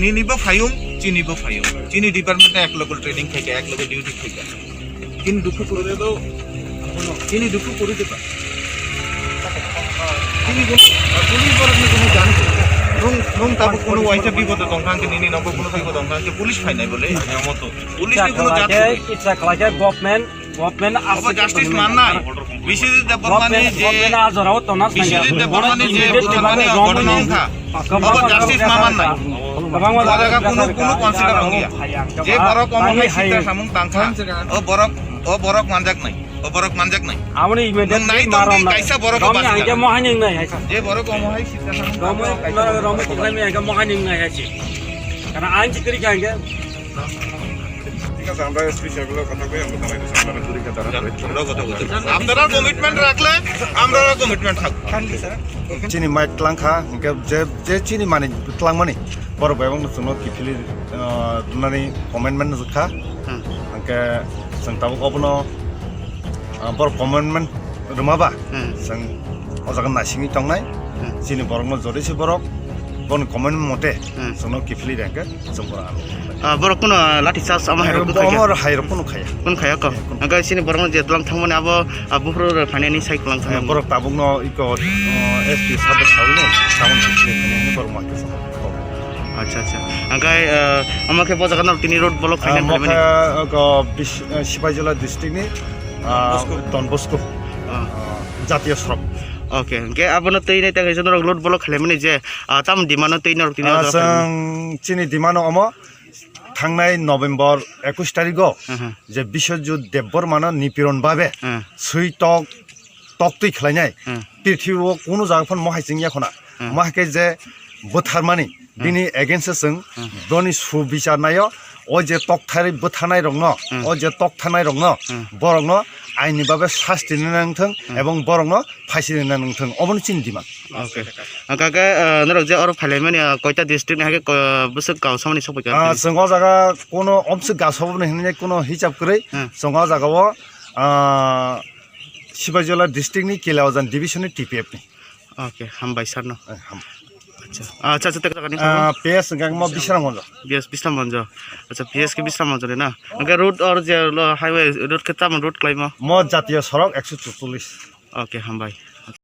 নিনিব ফাইম চিনিব ফাইম চিনি ডিপার্টমেন্টে এক লোক ট্রেনিং থেকে এক লোক ডিউটি থেকে চিনি দুঃখ করে দেব চিনি দুঃখ করে দেবা চিনি পুলিশ বরফ কোনো জানতো নং তাবো কোনো ওয়াইসা বিপদ দংখানকে নিনি নব কোনো বিপদ দংখানকে পুলিশ ফাই নাই বলে মতো পুলিশ কোনো জানতো ইচ্ছা লাগে গভর্নমেন্ট আছে জাস্টিস মান নাই বিশ্বজিৎ দেববর্মানি যে আজরাও তো না বিশ্বজিৎ দেববর্মানি যে বুঝানি ঘটনা অংখা বাবা জাস্টিস মামান নাই জায়গা কোনো কনসিডার হঙ্গিয়া যে বরক অমহাই সিতা সামুং তাংখা ও বরক মানজাক নাই ও বরক মানজাক নাই আমনি ইমিডিয়েট নাই তো কাইসা বরক রমি আইকে মহানিং নাই হাইসা যে বরক অমহাই সিতা সামুং রমি কোথায় আইকে মহানিং নাই হাইছি কারণ আইন চিকরি কাইকে আমরা স্পেশালগুলো কথা কই আমরা তাহলে সামনে পরীক্ষা দ্বারা আপনারা কমিটমেন্ট রাখলে আমরা কমিটমেন্ট থাকব চিনি মাই ক্লাংখা যে চিনি মানে ক্লাংমানি বড় বাইবং जोंनो किफिलि दुनानै कमेन्टमेन्ट जोखा आंके जों ताबो अबनो बर कमेन्टमेन्ट रुमाबा जों अजागन नासिङि तंनाय चिनि बरकनो जरिसि बरक बन कमेन्ट मते जोंनो किफिलि देंके जों बरा borok kono lati charge ama hero ko amor hairo kono khaya kon khaya ko aga sini borok je tlang thangmani abo bufro finani sai klang thang borok tabungno iko sp sabe saune saun kiphili ni borok ma kesa acha acha aga amake bojagan tini road block finani maka ko Sibaijola district ni Don Bosco jatiyo sorok oke ke abono tei nei ta kaisa road block khlemani je tam dimano tei nor tini जों चिनि दिमानो अमो थांनाय नभेम्बर 21 तारिखआव जे बिश्वजित देबबर्मानो निपीड़न भाबे सुई तक्तै खालायनाय पृथ्वीआव कोनो जागाफोर महायजों याखना माहाके जे बोथारमानि बिनि against जों बनि सुबिचारनायाव ओ जे तक्थारि बोथानाय run ओ जे तक्थानाय run बरंनो आइनि भाबे शास्ति नंथों एवं बरंनो फाइसि नंथों अबन चिन दिमा ओके काका नरक जे और फाइलेमानि कयटा डिस्ट्रिक्ट हाके बसक गाव सामनि सफैका जोंगा जागा कोनो अमसे गासावबो नहने कोनो हिसाब करै जोंगा जागाव Sibaijola डिस्ट्रिक्टनि केलावजान डिभिजननि टीपीएफ नि ओके हामबाय सारनो अच्छा अच्छा तक जागानि PS गांगमा बिसराम मन्ज बीएस बिस्लाम मन्ज अच्छा बीएस के बिस्लाम मन्ज ना ओके रोड और जे हाईवे रोड के ताम रोड क्लाइम म जातीय सडक 144 ओके हामबाय